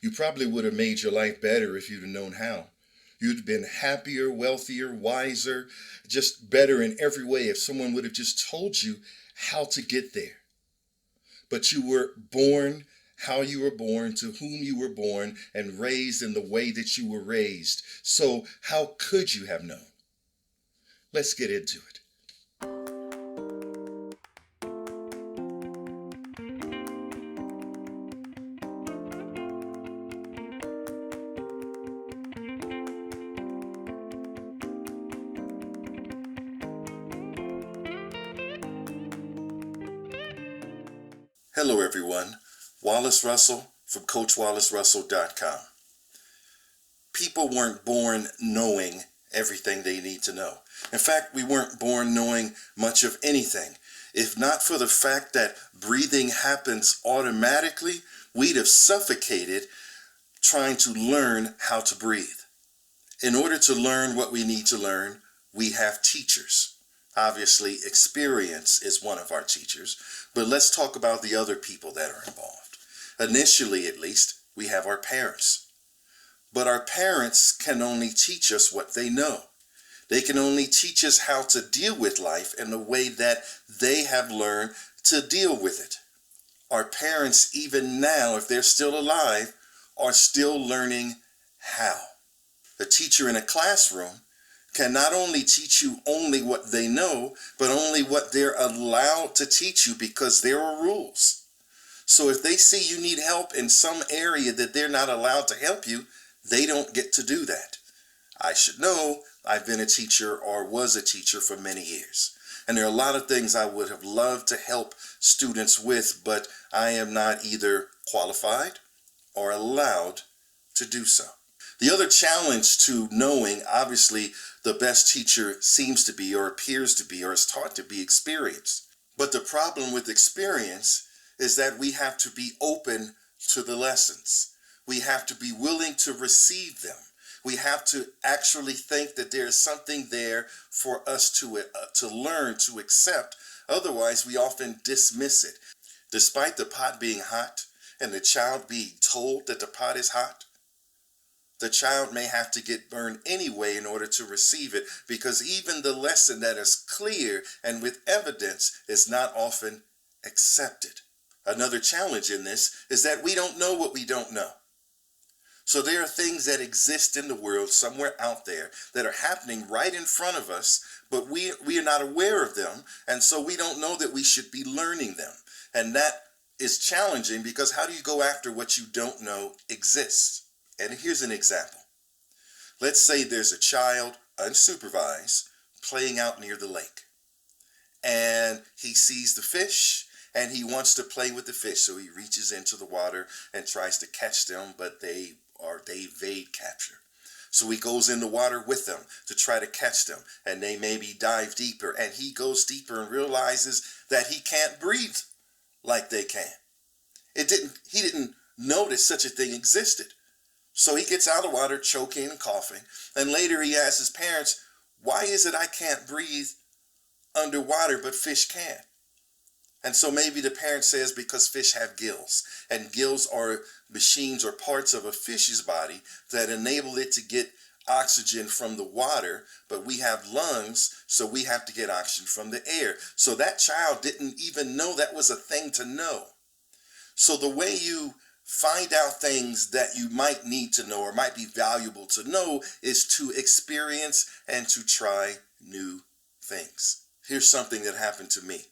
You probably would have made your life better if you'd have known how. You'd have been happier, wealthier, wiser, just better in every way if someone would have just told you how to get there. But you were born how you were born, to whom you were born, and raised in the way that you were raised. So how could you have known? Let's get into it. Hello everyone, Wallace Russell from CoachWallaceRussell.com. People weren't born knowing everything they need to know. In fact, we weren't born knowing much of anything. If not for the fact that breathing happens automatically, we'd have suffocated trying to learn how to breathe. In order to learn what we need to learn, we have teachers. Obviously, experience is one of our teachers, but let's talk about the other people that are involved. Initially, at least, we have our parents. But our parents can only teach us what they know. They can only teach us how to deal with life in the way that they have learned to deal with it. Our parents, even now, if they're still alive, are still learning how. A teacher in a classroom can not only teach you only what they know, but only what they're allowed to teach you because there are rules. So if they see you need help in some area that they're not allowed to help you, they don't get to do that. I should know, I've been a teacher or was a teacher for many years. And there are a lot of things I would have loved to help students with, but I am not either qualified or allowed to do so. The other challenge to knowing, obviously, the best teacher seems to be or appears to be or is taught to be experience. But the problem with experience is that we have to be open to the lessons. We have to be willing to receive them. We have to actually think that there is something there for us to learn, to accept. Otherwise, we often dismiss it. Despite the pot being hot and the child being told that the pot is hot, the child may have to get burned anyway in order to receive it, because even the lesson that is clear and with evidence is not often accepted. Another challenge in this is that we don't know what we don't know. So there are things that exist in the world somewhere out there that are happening right in front of us, but we are not aware of them, and so we don't know that we should be learning them. And that is challenging, because how do you go after what you don't know exists? And here's an example. Let's say there's a child, unsupervised, playing out near the lake. And he sees the fish, and he wants to play with the fish. So he reaches into the water and tries to catch them, but they evade capture. So he goes in the water with them to try to catch them, and they maybe dive deeper, and he goes deeper and realizes that he can't breathe like they can. He didn't notice such a thing existed. So he gets out of the water choking and coughing, and later he asks his parents, why is it I can't breathe underwater but fish can? And so maybe the parent says because fish have gills, and gills are machines or parts of a fish's body that enable it to get oxygen from the water, but we have lungs, so we have to get oxygen from the air. So that child didn't even know that was a thing to know. So the way you find out things that you might need to know or might be valuable to know is to experience and to try new things. Here's something that happened to me.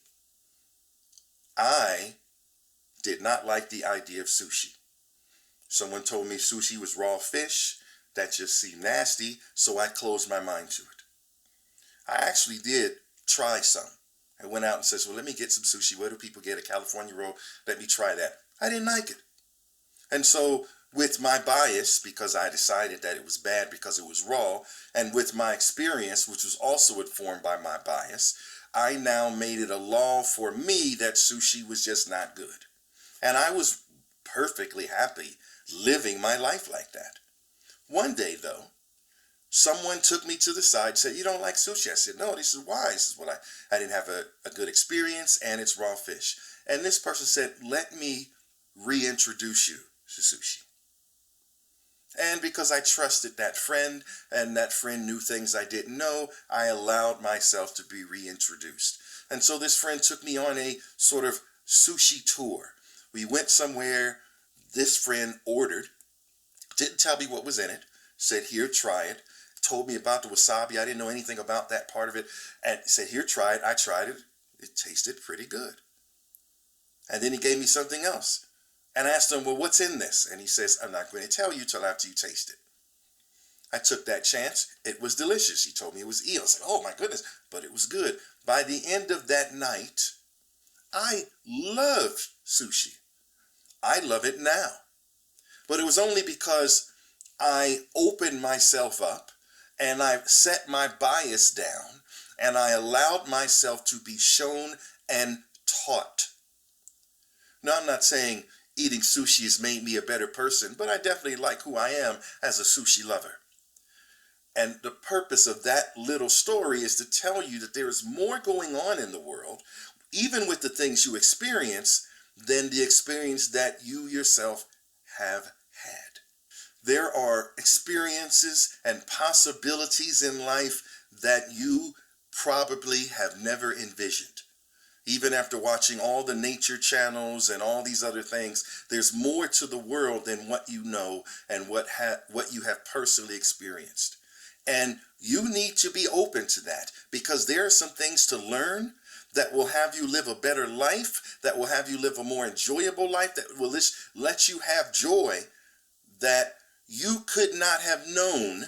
I did not like the idea of sushi. Someone told me sushi was raw fish. That just seemed nasty, so I closed my mind to it. I actually did try some. I went out and said, well, let me get some sushi. Where do people get a California roll? Let me try that. I didn't like it. And so with my bias, because I decided that it was bad because it was raw, and with my experience, which was also informed by my bias, I now made it a law for me that sushi was just not good. And I was perfectly happy living my life like that. One day, though, someone took me to the side and said, you don't like sushi? I said, no, this is why. This is what I didn't have a good experience, and it's raw fish. And this person said, let me reintroduce you to sushi. And because I trusted that friend and that friend knew things I didn't know, I allowed myself to be reintroduced. And so this friend took me on a sort of sushi tour. We went somewhere this friend ordered, didn't tell me what was in it, said, here, try it. Told me about the wasabi. I didn't know anything about that part of it. And said, here, try it. I tried it. It tasted pretty good. And then he gave me something else. And I asked him, well, what's in this? And he says, I'm not going to tell you till after you taste it. I took that chance. It was delicious. He told me it was eel. I said, oh my goodness, but it was good. By the end of that night, I loved sushi. I love it now. But it was only because I opened myself up and I set my bias down and I allowed myself to be shown and taught. Now, I'm not saying eating sushi has made me a better person, but I definitely like who I am as a sushi lover. And the purpose of that little story is to tell you that there is more going on in the world, even with the things you experience, than the experience that you yourself have had. There are experiences and possibilities in life that you probably have never envisioned. Even after watching all the nature channels and all these other things, there's more to the world than what you know and what you have personally experienced. And you need to be open to that, because there are some things to learn that will have you live a better life, that will have you live a more enjoyable life, that will let you have joy that you could not have known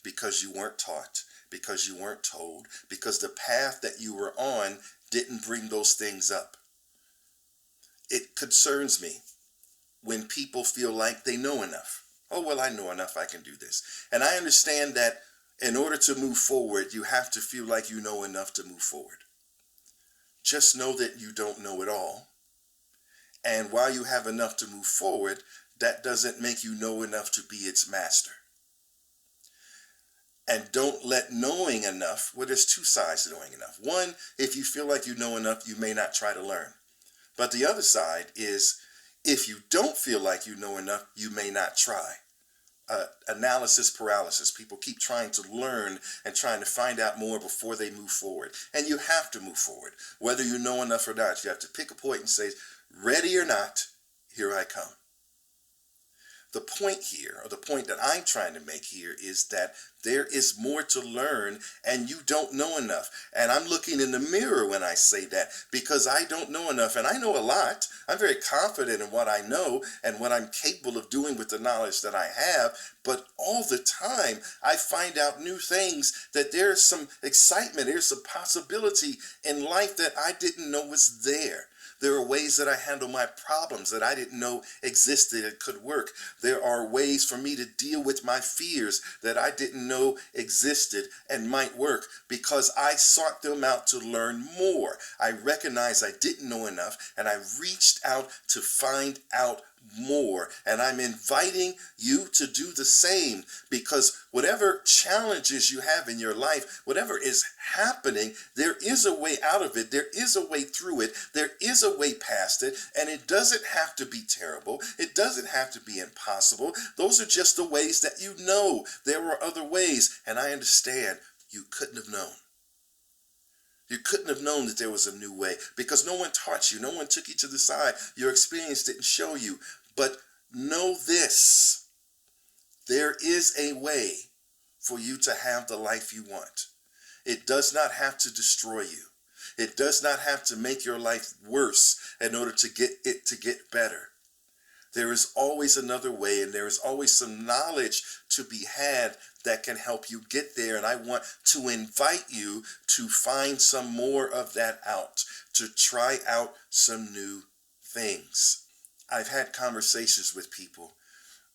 because you weren't taught, because you weren't told, because the path that you were on didn't bring those things up. It concerns me when people feel like they know enough. Oh, well, I know enough, I can do this. And I understand that in order to move forward, you have to feel like you know enough to move forward. Just know that you don't know it all. And while you have enough to move forward, that doesn't make you know enough to be its master. And don't let knowing enough, well, there's two sides to knowing enough. One, if you feel like you know enough, you may not try to learn. But the other side is, if you don't feel like you know enough, you may not try. Analysis paralysis. People keep trying to learn and trying to find out more before they move forward. And you have to move forward. Whether you know enough or not, you have to pick a point and say, ready or not, here I come. The point here, or the point that I'm trying to make here, is that there is more to learn and you don't know enough. And I'm looking in the mirror when I say that, because I don't know enough, and I know a lot. I'm very confident in what I know and what I'm capable of doing with the knowledge that I have. But all the time, I find out new things, that there's some excitement, there's some possibility in life that I didn't know was there. There are ways that I handle my problems that I didn't know existed and could work. There are ways for me to deal with my fears that I didn't know existed and might work, because I sought them out to learn more. I recognized I didn't know enough, and I reached out to find out more. And I'm inviting you to do the same, because whatever challenges you have in your life, whatever is happening, there is a way out of it. There is a way through it. There is a way past it. And it doesn't have to be terrible. It doesn't have to be impossible. Those are just the ways that you know. There are other ways. And I understand you couldn't have known. You couldn't have known that there was a new way, because no one taught you. No one took you to the side. Your experience didn't show you. But know this: there is a way for you to have the life you want. It does not have to destroy you. It does not have to make your life worse in order to get it to get better. There is always another way, and there is always some knowledge to be had that can help you get there. And I want to invite you to find some more of that out, to try out some new things. I've had conversations with people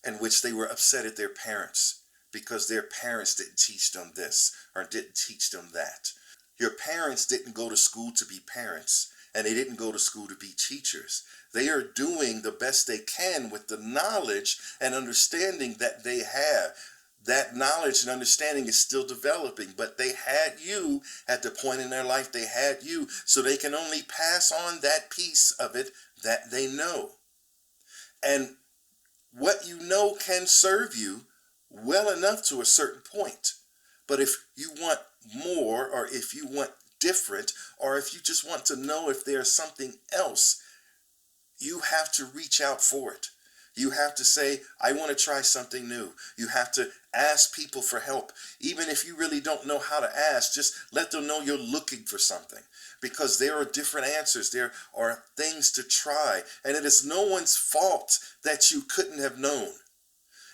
in which they were upset at their parents because their parents didn't teach them this or didn't teach them that. Your parents didn't go to school to be parents, and they didn't go to school to be teachers. They are doing the best they can with the knowledge and understanding that they have. That knowledge and understanding is still developing, but they had you at the point in their life they had you, so they can only pass on that piece of it that they know. And What you know can serve you well enough to a certain point. But if you want more, or if you want different, or if you just want to know if there's something else, you have to reach out for it. You have to say, I want to try something new. You have to ask people for help. Even if you really don't know how to ask, just let them know you're looking for something. Because there are different answers. There are things to try. And it is no one's fault that you couldn't have known.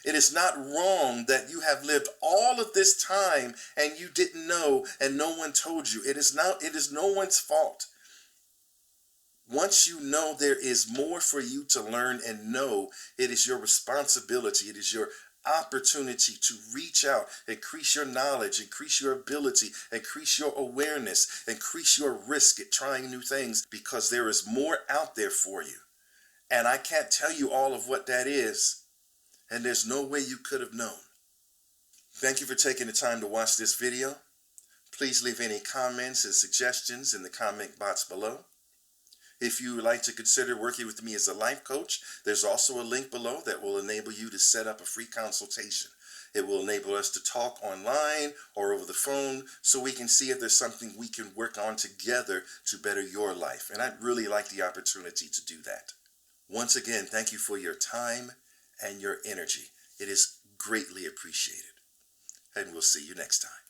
It is not wrong that you have lived all of this time and you didn't know and no one told you. It is no one's fault. Once you know there is more for you to learn and know, it is your responsibility. It is your opportunity to reach out, increase your knowledge, increase your ability, increase your awareness, increase your risk at trying new things, because there is more out there for you. And I can't tell you all of what that is, and there's no way you could have known. Thank you for taking the time to watch this video. Please leave any comments and suggestions in the comment box below. If you would like to consider working with me as a life coach, there's also a link below that will enable you to set up a free consultation. It will enable us to talk online or over the phone so we can see if there's something we can work on together to better your life. And I'd really like the opportunity to do that. Once again, thank you for your time and your energy. It is greatly appreciated. And we'll see you next time.